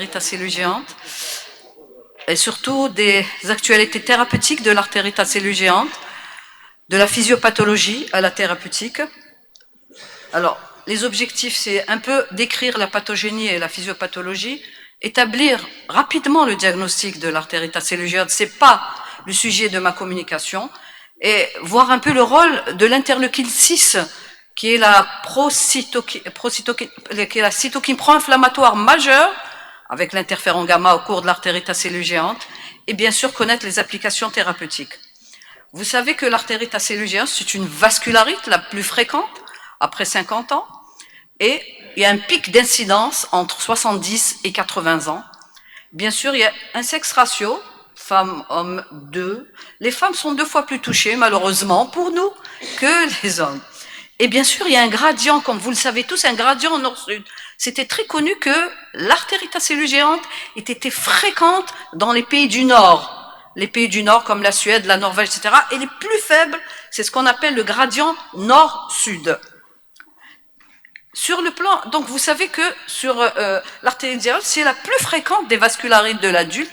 l'artérite géante et surtout des actualités thérapeutiques de l'artérite géante, de la physiopathologie à la thérapeutique. Alors, les objectifs, c'est un peu décrire la pathogénie et la physiopathologie, établir rapidement le diagnostic de l'artérite géante, c'est pas le sujet de ma communication, et voir un peu le rôle de l'interleukine 6, qui est la cytokine pro-inflammatoire majeure, avec l'interféron gamma au cours de l'artérite géante, et bien sûr connaître les applications thérapeutiques. Vous savez que l'artérite géante, c'est une vascularite la plus fréquente après 50 ans, et il y a un pic d'incidence entre 70 et 80 ans. Bien sûr, il y a un sexe ratio, femmes-hommes 2. Les femmes sont 2 fois plus touchées, malheureusement, pour nous, que les hommes. Et bien sûr, il y a un gradient, comme vous le savez tous, un gradient nord-sud. C'était très connu que l'artérite géante était fréquente dans les pays du Nord. Les pays du Nord, comme la Suède, la Norvège, etc. Et les plus faibles, c'est ce qu'on appelle le gradient nord-sud. Sur le plan, donc vous savez que sur l'artérite géante, c'est la plus fréquente des vascularites de l'adulte,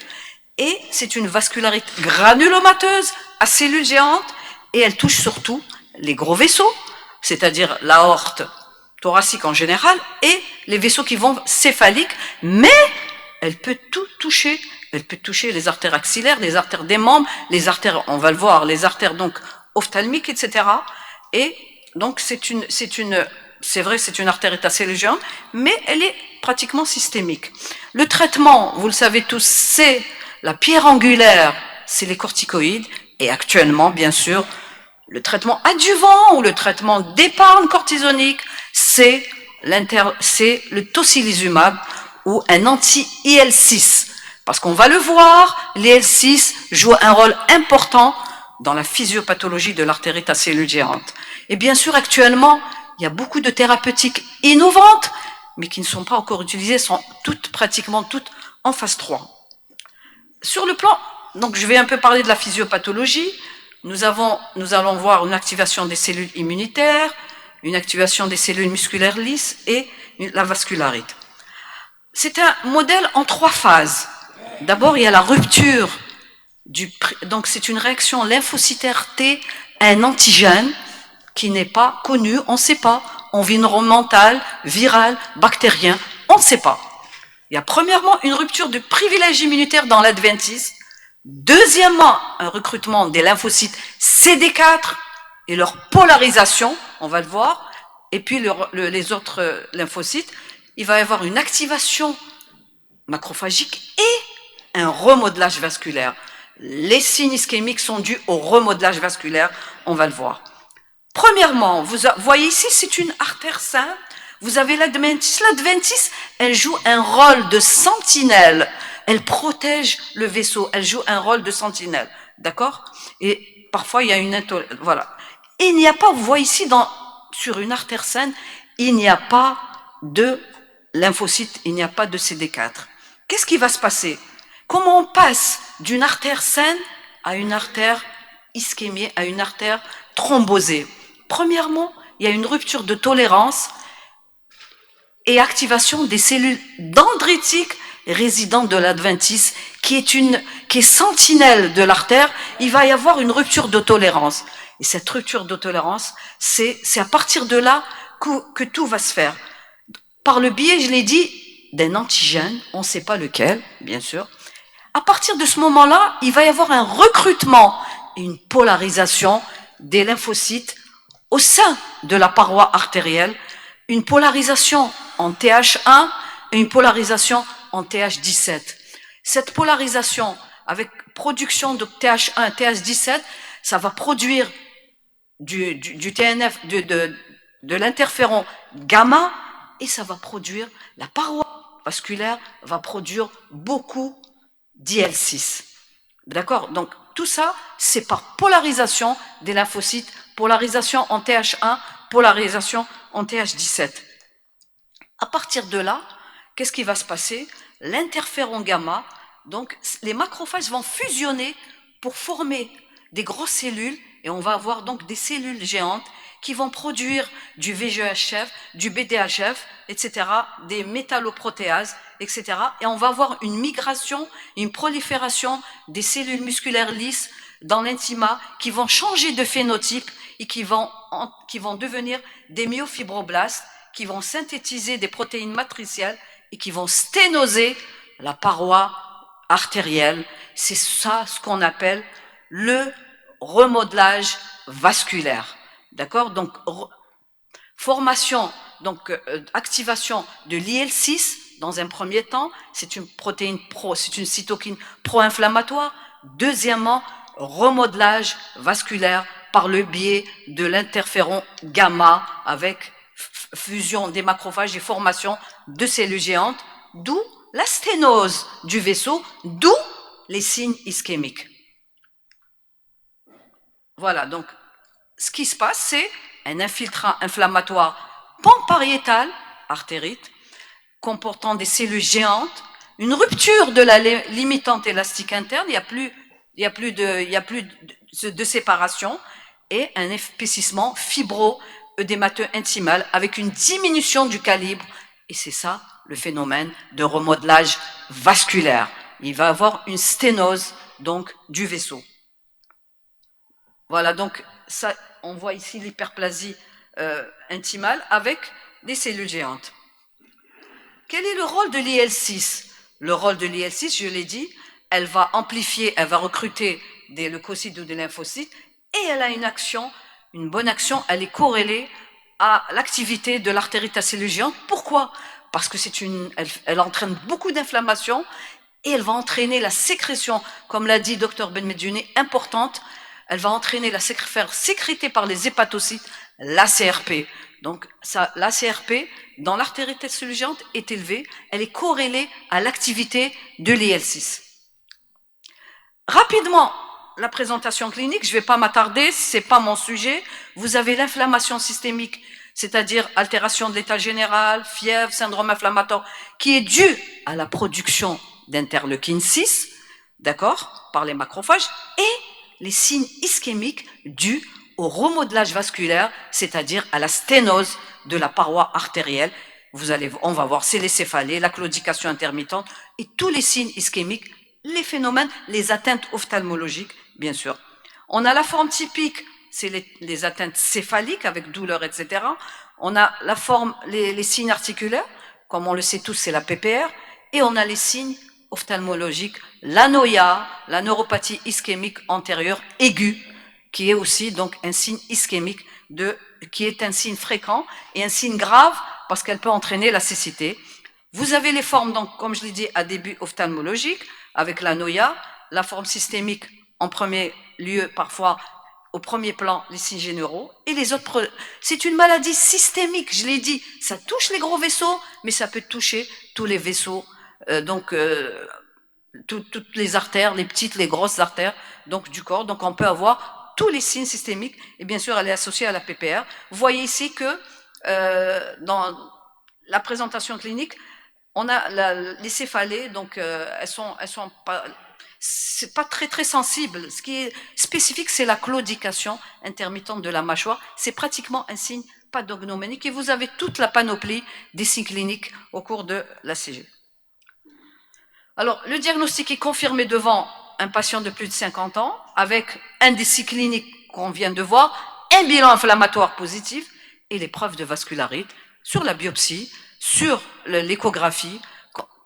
et c'est une vascularite granulomateuse à cellules géantes, et elle touche surtout les gros vaisseaux, c'est-à-dire l'aorte thoracique en général, et les vaisseaux qui vont céphaliques, mais elle peut tout toucher. Elle peut toucher les artères axillaires, les artères des membres, les artères, on va le voir, les artères donc ophtalmiques, etc. Et donc c'est vrai, c'est une artérite géante, mais elle est pratiquement systémique. Le traitement, vous le savez tous, c'est la pierre angulaire, c'est les corticoïdes, et actuellement, bien sûr, le traitement adjuvant ou le traitement d'épargne cortisonique, c'est le tocilizumab ou un anti-IL-6. Parce qu'on va le voir, l'IL-6 joue un rôle important dans la physiopathologie de l'artérite géante. Et bien sûr, actuellement, il y a beaucoup de thérapeutiques innovantes, mais qui ne sont pas encore utilisées, sont pratiquement toutes en phase 3. Sur le plan, donc je vais un peu parler de la physiopathologie. Nous allons voir une activation des cellules immunitaires, une activation des cellules musculaires lisses et la vascularite. C'est un modèle en 3 phases. D'abord, il y a la rupture donc c'est une réaction lymphocytaire T à un antigène qui n'est pas connu, on ne sait pas, environnemental, viral, bactérien, on ne sait pas. Il y a premièrement une rupture du privilège immunitaire dans l'adventice, deuxièmement un recrutement des lymphocytes CD4 et leur polarisation, on va le voir, et puis les autres lymphocytes, il va y avoir une activation macrophagique et un remodelage vasculaire. Les signes ischémiques sont dus au remodelage vasculaire, on va le voir. Premièrement, vous voyez ici, c'est une artère sainte. Vous avez l'adventice. L'adventice, elle joue un rôle de sentinelle. Elle protège le vaisseau. Elle joue un rôle de sentinelle. D'accord? Et parfois, il y a une intolérance. Voilà. Et il n'y a pas, vous voyez ici, sur une artère saine, il n'y a pas de lymphocytes, il n'y a pas de CD4. Qu'est-ce qui va se passer? Comment on passe d'une artère saine à une artère ischémiée, à une artère thrombosée? Premièrement, il y a une rupture de tolérance et activation des cellules dendritiques résidentes de l'adventice, qui est sentinelle de l'artère. Il va y avoir une rupture de tolérance. Et cette rupture de tolérance, c'est à partir de là que tout va se faire. Par le biais, je l'ai dit, d'un antigène, on ne sait pas lequel, bien sûr. À partir de ce moment-là, il va y avoir un recrutement et une polarisation des lymphocytes au sein de la paroi artérielle, une polarisation en TH1 et une polarisation en TH17. Cette polarisation avec production de TH1 et TH17, ça va produire du TNF, de l'interféron gamma, et ça va produire, la paroi vasculaire va produire beaucoup d'IL6. D'accord? Donc, tout ça, c'est par polarisation des lymphocytes, polarisation en TH1, polarisation en TH17. À partir de là, qu'est-ce qui va se passer? L'interféron gamma, donc les macrophages vont fusionner pour former des grosses cellules, et on va avoir donc des cellules géantes qui vont produire du VEGF, du BDHF, etc., des métalloprotéases, etc. Et on va avoir une migration, une prolifération des cellules musculaires lisses dans l'intima qui vont changer de phénotype et qui vont devenir des myofibroblastes, qui vont synthétiser des protéines matricielles et qui vont sténoser la paroi artérielle. C'est ça ce qu'on appelle le remodelage vasculaire. D'accord? Donc, formation, donc activation de l'IL-6 dans un premier temps, c'est une protéine c'est une cytokine pro-inflammatoire. Deuxièmement, remodelage vasculaire par le biais de l'interféron gamma avec fusion des macrophages et formation de cellules géantes, d'où la sténose du vaisseau, d'où les signes ischémiques. Voilà, donc ce qui se passe, c'est un infiltrant inflammatoire pamparietal, artérite, comportant des cellules géantes, une rupture de la limitante élastique interne, il n'y a plus de séparation, et un épaississement fibro-œdémateux intimal avec une diminution du calibre. Et c'est ça le phénomène de remodelage vasculaire. Il va avoir une sténose donc du vaisseau. Voilà, donc ça, on voit ici l'hyperplasie intimale avec des cellules géantes. Quel est le rôle de l'IL-6? Le rôle de l'IL-6, je l'ai dit, elle va amplifier, elle va recruter des leucocytes ou des lymphocytes et elle a une action, une bonne action, elle est corrélée à l'activité de l'artérite à cellules géantes. Pourquoi? Parce que elle entraîne beaucoup d'inflammation et elle va entraîner la sécrétion, comme l'a dit Dr Benmedjouni, importante. Elle va entraîner faire sécréter par les hépatocytes l'ACRP. Donc, l'ACRP, dans l'artérite à cellules géantes, est élevée. Elle est corrélée à l'activité de l'IL-6. Rapidement, la présentation clinique, je ne vais pas m'attarder, ce n'est pas mon sujet. Vous avez l'inflammation systémique, c'est-à-dire altération de l'état général, fièvre, syndrome inflammatoire, qui est due à la production d'interleukine 6, d'accord, par les macrophages, et les signes ischémiques dus au remodelage vasculaire, c'est-à-dire à la sténose de la paroi artérielle. On va voir, c'est les céphalées, la claudication intermittente et tous les signes ischémiques, les phénomènes, les atteintes ophtalmologiques, bien sûr. On a la forme typique, c'est les atteintes céphaliques avec douleur, etc. On a la forme, les signes articulaires, comme on le sait tous, c'est la PPR, et on a les signes ophtalmologique, l'anoïa, la neuropathie ischémique antérieure aiguë, qui est aussi donc un signe ischémique qui est un signe fréquent et un signe grave parce qu'elle peut entraîner la cécité. Vous avez les formes, donc, comme je l'ai dit, à début ophtalmologique, avec l'anoïa, la forme systémique en premier lieu, parfois au premier plan, les signes généraux, et les autres. C'est une maladie systémique, je l'ai dit, ça touche les gros vaisseaux, mais ça peut toucher tous les vaisseaux. Toutes les artères, les petites, les grosses artères donc, du corps. Donc on peut avoir tous les signes systémiques et bien sûr elle est associée à la PPR. Vous voyez ici que dans la présentation clinique, on a les céphalées, donc elles sont pas, c'est pas très sensible. Ce qui est spécifique, c'est la claudication intermittente de la mâchoire. C'est pratiquement un signe pathognomonique et vous avez toute la panoplie des signes cliniques au cours de la CG. Alors, le diagnostic est confirmé devant un patient de plus de 50 ans avec un des signes cliniques qu'on vient de voir, un bilan inflammatoire positif et l'épreuve de vascularite sur la biopsie, sur l'échographie.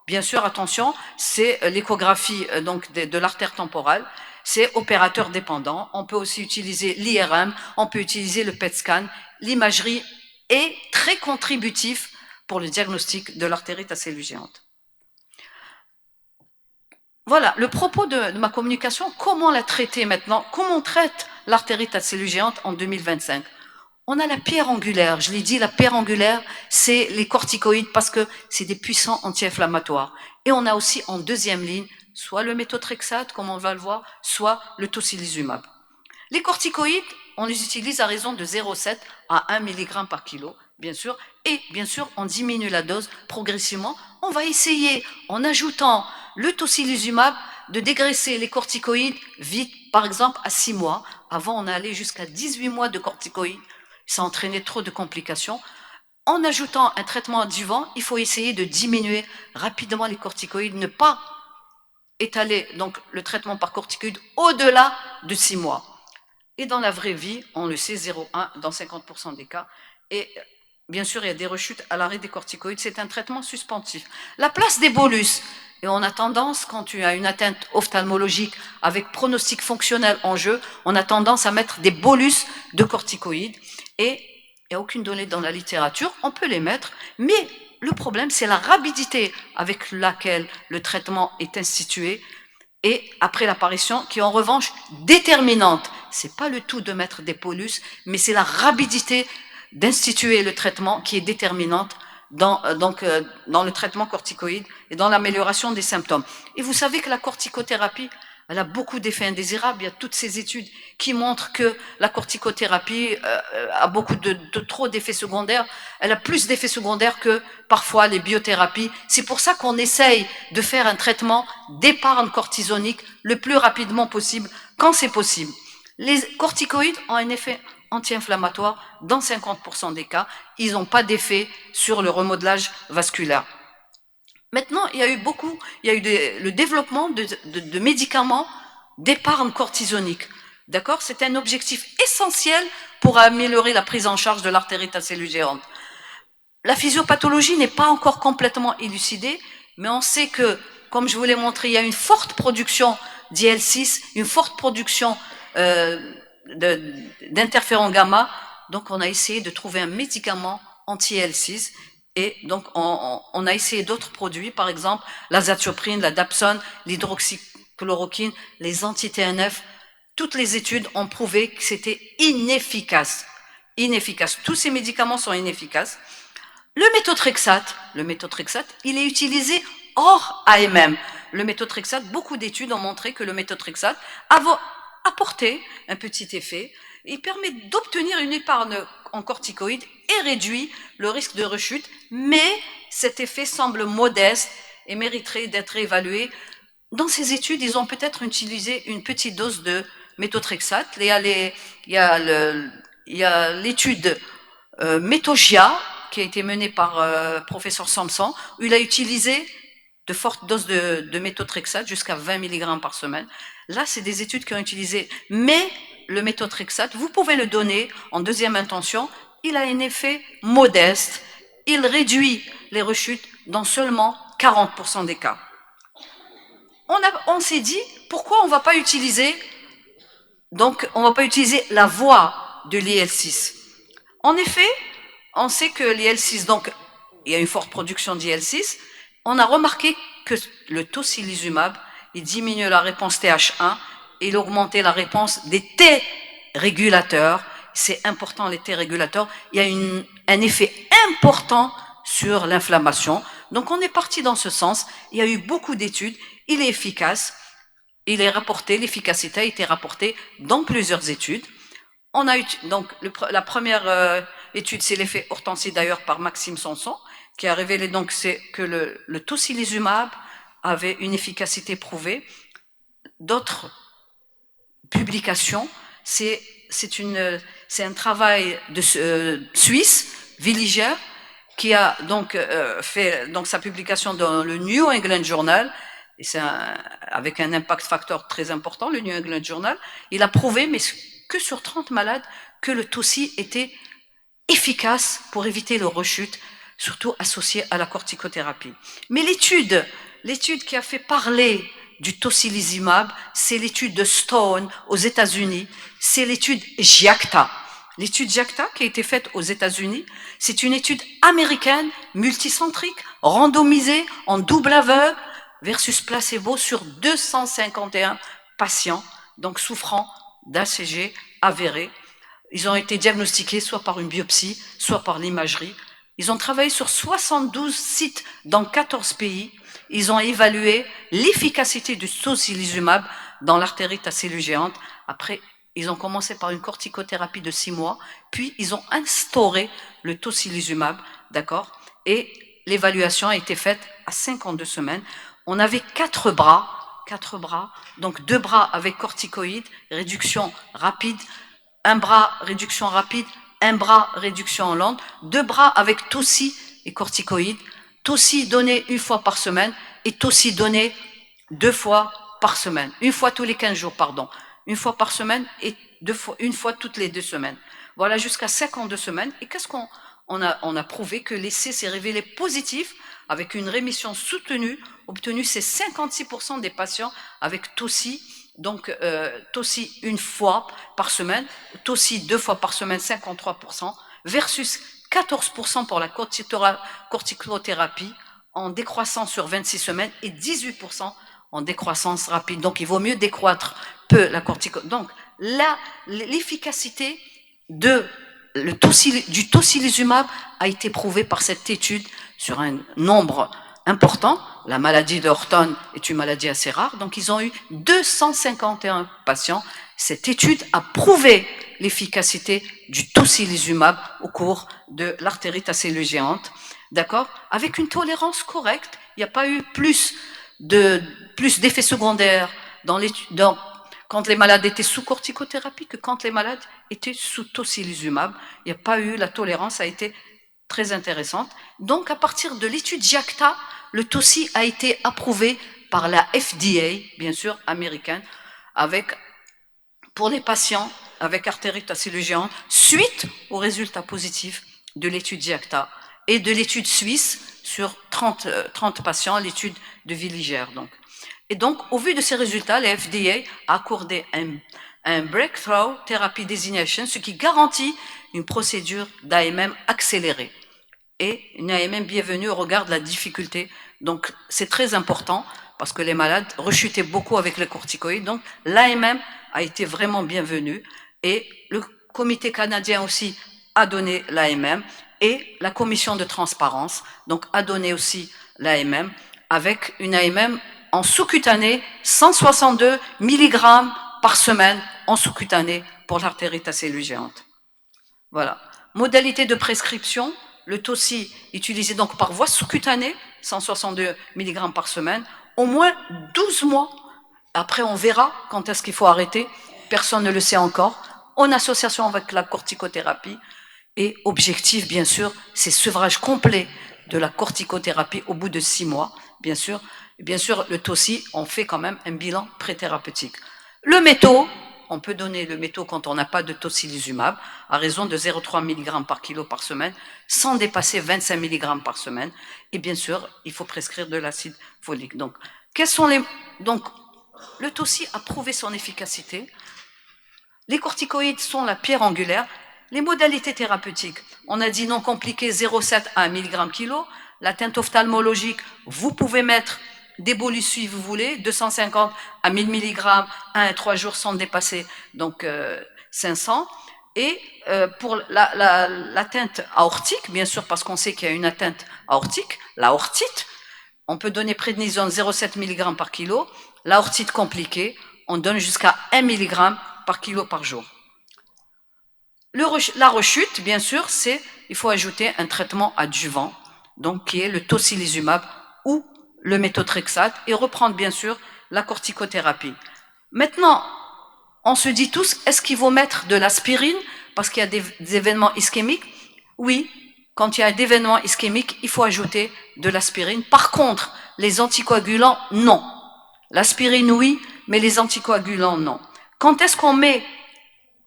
Bien sûr, attention, c'est l'échographie donc de l'artère temporale, c'est opérateur dépendant. On peut aussi utiliser l'IRM, on peut utiliser le PET scan. L'imagerie est très contributif pour le diagnostic de l'artérite à cellules géantes. Voilà, le propos de ma communication, comment la traiter maintenant? Comment on traite l'artérite à cellules géantes en 2025? On a la pierre angulaire, je l'ai dit, la pierre angulaire, c'est les corticoïdes parce que c'est des puissants anti-inflammatoires. Et on a aussi en deuxième ligne, soit le méthotrexate, comme on va le voir, soit le tocilizumab. Les corticoïdes, on les utilise à raison de 0,7 à 1 mg par kilo, bien sûr, et bien sûr, on diminue la dose progressivement. On va essayer, en ajoutant le tocilizumab, de dégraisser les corticoïdes vite, par exemple à 6 mois. Avant, on allait jusqu'à 18 mois de corticoïdes, ça entraînait trop de complications. En ajoutant un traitement adjuvant, il faut essayer de diminuer rapidement les corticoïdes, ne pas étaler donc le traitement par corticoïdes au-delà de 6 mois. Et dans la vraie vie, on le sait, 0,1 dans 50% des cas. Et bien sûr, il y a des rechutes à l'arrêt des corticoïdes. C'est un traitement suspensif. La place des bolus. Et on a tendance, quand tu as une atteinte ophtalmologique avec pronostic fonctionnel en jeu, on a tendance à mettre des bolus de corticoïdes. Et il n'y a aucune donnée dans la littérature. On peut les mettre, mais le problème, c'est la rapidité avec laquelle le traitement est institué et après l'apparition, qui est en revanche déterminante. C'est pas le tout de mettre des bolus, mais c'est la rapidité d'instituer le traitement qui est déterminante dans le traitement corticoïde et dans l'amélioration des symptômes. Et vous savez que la corticothérapie, elle a beaucoup d'effets indésirables. Il y a toutes ces études qui montrent que la corticothérapie a beaucoup de trop d'effets secondaires. Elle a plus d'effets secondaires que parfois les biothérapies. C'est pour ça qu'on essaye de faire un traitement d'épargne cortisonique le plus rapidement possible, quand c'est possible. Les corticoïdes ont un effet anti-inflammatoire dans 50% des cas. Ils n'ont pas d'effet sur le remodelage vasculaire. Maintenant, il y a eu le développement de médicaments d'épargne cortisonique. D'accord? C'est un objectif essentiel pour améliorer la prise en charge de l'artérite acellugérante. La physiopathologie n'est pas encore complètement élucidée, mais on sait que, comme je vous l'ai montré, il y a une forte production d'IL6, une forte production d'interféron gamma. Donc, on a essayé de trouver un médicament anti-IL6. Et donc, on a essayé d'autres produits, par exemple l'azatioprine, la dapsone, l'hydroxychloroquine, les anti-TNF. Toutes les études ont prouvé que c'était inefficace. Inefficace. Tous ces médicaments sont inefficaces. Le méthotrexate, il est utilisé hors AMM. Le méthotrexate, beaucoup d'études ont montré que le méthotrexate a apporté un petit effet. Il permet d'obtenir une épargne en corticoïdes et réduit le risque de rechute, mais cet effet semble modeste et mériterait d'être évalué. Dans ces études, ils ont peut-être utilisé une petite dose de méthotrexate. Il y a l'étude Méthogia, qui a été menée par professeur Samson, où il a utilisé de fortes doses de méthotrexate, jusqu'à 20 mg par semaine. Là, c'est des études qui ont utilisé, mais le méthotrexate, vous pouvez le donner en deuxième intention, il a un effet modeste, il réduit les rechutes dans seulement 40% des cas. On s'est dit, pourquoi on va pas utiliser la voie de l'IL6? En effet, on sait que l'IL6, donc, il y a une forte production d'IL6. On a remarqué que le tocilizumab, il diminue la réponse TH1 et il augmentait la réponse des T régulateurs. C'est important, les T régulateurs. Il y a un effet important sur l'inflammation. Donc, on est parti dans ce sens. Il y a eu beaucoup d'études. Il est efficace. Il est rapporté, l'efficacité a été rapportée dans plusieurs études. On a eu, donc, la première étude, c'est l'effet Hortensie, d'ailleurs, par Maxime Sanson, qui a révélé donc que le tocilizumab avait une efficacité prouvée. D'autres publications, c'est un travail de Suisse, Villiger, qui a donc fait donc sa publication dans le New England Journal, et c'est avec un impact factor très important, le New England Journal. Il a prouvé, mais que sur 30 malades, que le toci était efficace pour éviter le rechute, surtout associé à la corticothérapie. Mais l'étude qui a fait parler du tocilizumab, c'est l'étude de Stone aux États-Unis, c'est l'étude GIACTA. L'étude GIACTA qui a été faite aux États-Unis, c'est une étude américaine, multicentrique, randomisée en double aveugle versus placebo sur 251 patients, donc souffrant d'ACG avéré. Ils ont été diagnostiqués soit par une biopsie, soit par l'imagerie. Ils ont travaillé sur 72 sites dans 14 pays. Ils ont évalué l'efficacité du tocilizumab dans l'artérite acellugérante. Après, ils ont commencé par une corticothérapie de 6 mois, puis ils ont instauré le tocilizumab, d'accord? Et l'évaluation a été faite à 52 semaines. On avait 4 bras, donc 2 bras avec corticoïdes, réduction rapide, un bras, réduction rapide, un bras réduction en lente, 2 bras avec Tossi et corticoïdes, Tossi donné 1 fois par semaine et Tossi donné 2 fois par semaine, 1 fois tous les 15 jours, pardon, 1 fois par semaine et 1 fois toutes les 2 semaines. Voilà, jusqu'à 52 semaines. Et qu'est-ce qu'on on a prouvé que l'essai s'est révélé positif avec une rémission soutenue, obtenue c'est 56% des patients avec Tossi, donc Tossi 1 fois par semaine, Tossi 2 fois par semaine, 53%, versus 14% pour la corticothérapie en décroissance sur 26 semaines et 18% en décroissance rapide. Donc il vaut mieux décroître peu la corticothérapie. Donc là, l'efficacité du tocilizumab a été prouvée par cette étude sur un nombre important. La maladie de Horton est une maladie assez rare, donc ils ont eu 251 patients. Cette étude a prouvé l'efficacité du tocilizumab au cours de l'artérite à cellules géantes, d'accord, avec une tolérance correcte. Il n'y a pas eu plus d'effets secondaires quand les malades étaient sous corticothérapie que quand les malades étaient sous tocilizumab. Il n'y a pas eu, la tolérance a été très intéressante. Donc, à partir de l'étude JACTA, le Tossi a été approuvé par la FDA, bien sûr, américaine, pour les patients avec artérite à cellules géantes, suite aux résultats positifs de l'étude JACTA et de l'étude suisse sur 30 patients, l'étude de Villiger. Et donc, au vu de ces résultats, la FDA a accordé un Breakthrough Therapy Designation, ce qui garantit une procédure d'AMM accélérée et une AMM bienvenue au regard de la difficulté. Donc, c'est très important parce que les malades rechutaient beaucoup avec les corticoïdes. Donc, l'AMM a été vraiment bienvenue et le comité canadien aussi a donné l'AMM et la commission de transparence donc a donné aussi l'AMM avec une AMM en sous-cutané, 162 mg par semaine en sous-cutané pour l'artérite à cellules géantes. Voilà. Modalité de prescription, le Tossi utilisé donc par voie sous-cutanée, 162 mg par semaine, au moins 12 mois. Après, on verra quand est-ce qu'il faut arrêter. Personne ne le sait encore. En association avec la corticothérapie. Et objectif, bien sûr, c'est sevrage complet de la corticothérapie au bout de 6 mois, bien sûr. Bien sûr, le Tossi, on fait quand même un bilan pré-thérapeutique. Le métaux, on peut donner le métaux quand on n'a pas de tocilizumab, à raison de 0,3 mg par kilo par semaine, sans dépasser 25 mg par semaine. Et bien sûr, il faut prescrire de l'acide folique. Donc, le Tossi a prouvé son efficacité. Les corticoïdes sont la pierre angulaire. Les modalités thérapeutiques, on a dit non compliqué 0,7 à 1 mg kilo. L'atteinte ophtalmologique, vous pouvez mettre des bolus si vous voulez, 250 à 1000 mg, 1 à 3 jours sans dépasser donc 500. Et pour l'atteinte aortique, bien sûr, parce qu'on sait qu'il y a une atteinte aortique, l'aortite, on peut donner prédnisone 0,7 mg par kilo. L'aortite compliquée, on donne jusqu'à 1 mg par kilo par jour. La rechute, bien sûr, il faut ajouter un traitement adjuvant, donc qui est le tocilizumab ou le méthotrexate, et reprendre bien sûr la corticothérapie. Maintenant, on se dit tous, est-ce qu'il vaut mettre de l'aspirine parce qu'il y a des événements ischémiques? Oui, quand il y a des événements ischémiques, il faut ajouter de l'aspirine. Par contre, les anticoagulants, non. L'aspirine, oui, mais les anticoagulants, non. Quand est-ce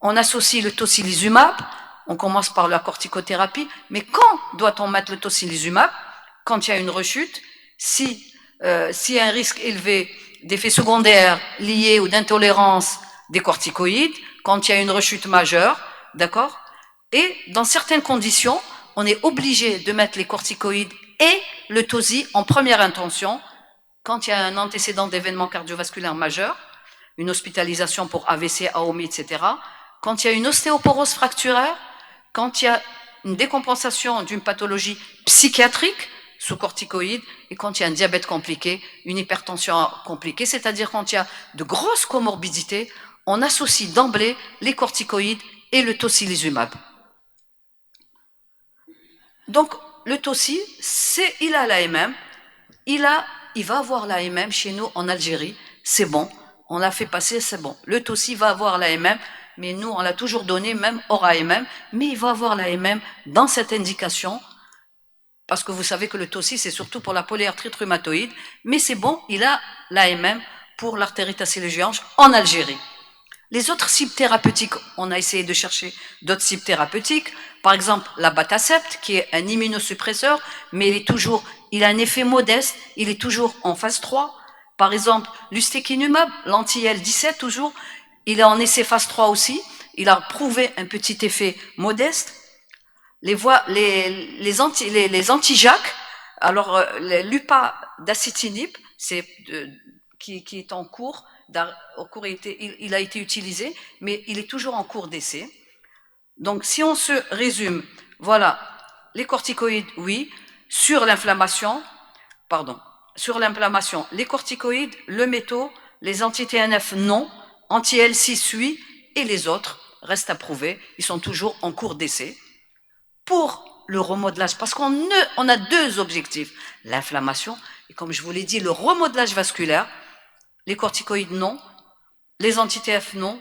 on associe le tocilizumab, on commence par la corticothérapie, mais quand doit-on mettre le tocilizumab? Quand il y a une rechute, s'il y a un risque élevé d'effets secondaires liés ou d'intolérance des corticoïdes, quand il y a une rechute majeure, d'accord? Et dans certaines conditions, on est obligé de mettre les corticoïdes et le tosi en première intention, quand il y a un antécédent d'événement cardiovasculaire majeur, une hospitalisation pour AVC, AOMI, etc., quand il y a une ostéoporose fracturaire, quand il y a une décompensation d'une pathologie psychiatrique sous corticoïdes et quand il y a un diabète compliqué, une hypertension compliquée, c'est-à-dire quand il y a de grosses comorbidités, on associe d'emblée les corticoïdes et le tocilizumab. Donc, le Tossi, il a l'AMM, il va avoir l'AMM chez nous en Algérie, c'est bon, on l'a fait passer, c'est bon. Le Tossi va avoir l'AMM mais nous, on l'a toujours donné, même hors AMM, mais il va avoir l'AMM dans cette indication, parce que vous savez que le TOSI, c'est surtout pour la polyarthrite rhumatoïde, mais c'est bon, il a l'AMM pour l'artérite acélo-géante en Algérie. Les autres cibles thérapeutiques, on a essayé de chercher d'autres cibles thérapeutiques, par exemple l'abatacept, qui est un immunosuppresseur, mais il a un effet modeste, il est toujours en phase 3. Par exemple, l'ustekinumab, l'anti-L17 toujours, il est en essai phase 3 aussi, il a prouvé un petit effet modeste. Les anti-JAK, alors l'upadacitinib, qui est en cours, il a été utilisé, mais il est toujours en cours d'essai. Donc, si on se résume, voilà, les corticoïdes, oui, sur l'inflammation, les corticoïdes, le métaux, les anti-TNF, non, anti-L6, oui, et les autres restent à prouver, ils sont toujours en cours d'essai. Pour le remodelage, parce qu'on a deux objectifs, l'inflammation, et comme je vous l'ai dit, le remodelage vasculaire, les corticoïdes non, les anti-TF non,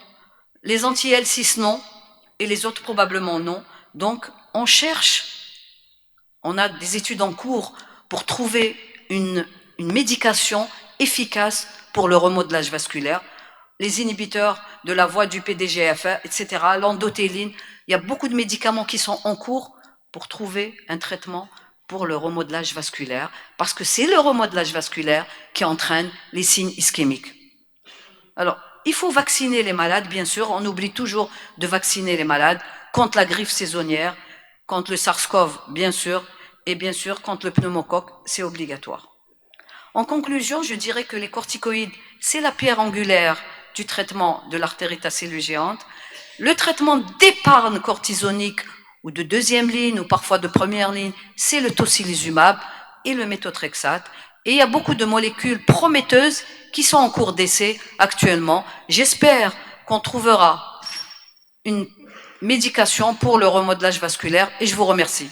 les anti-L6 non, et les autres probablement non. Donc, on a des études en cours pour trouver une médication efficace pour le remodelage vasculaire. Les inhibiteurs de la voie du PDGFR, etc., l'endothéline, il y a beaucoup de médicaments qui sont en cours pour trouver un traitement pour le remodelage vasculaire, parce que c'est le remodelage vasculaire qui entraîne les signes ischémiques. Alors, il faut vacciner les malades, bien sûr, on oublie toujours de vacciner les malades contre la grippe saisonnière, contre le SARS-CoV, bien sûr, et bien sûr contre le pneumocoque, c'est obligatoire. En conclusion, je dirais que les corticoïdes, c'est la pierre angulaire du traitement de l'artérite acélo-géante. Le traitement d'épargne cortisonique ou de deuxième ligne ou parfois de première ligne, c'est le tocilizumab et le méthotrexate. Et il y a beaucoup de molécules prometteuses qui sont en cours d'essai actuellement. J'espère qu'on trouvera une médication pour le remodelage vasculaire et je vous remercie.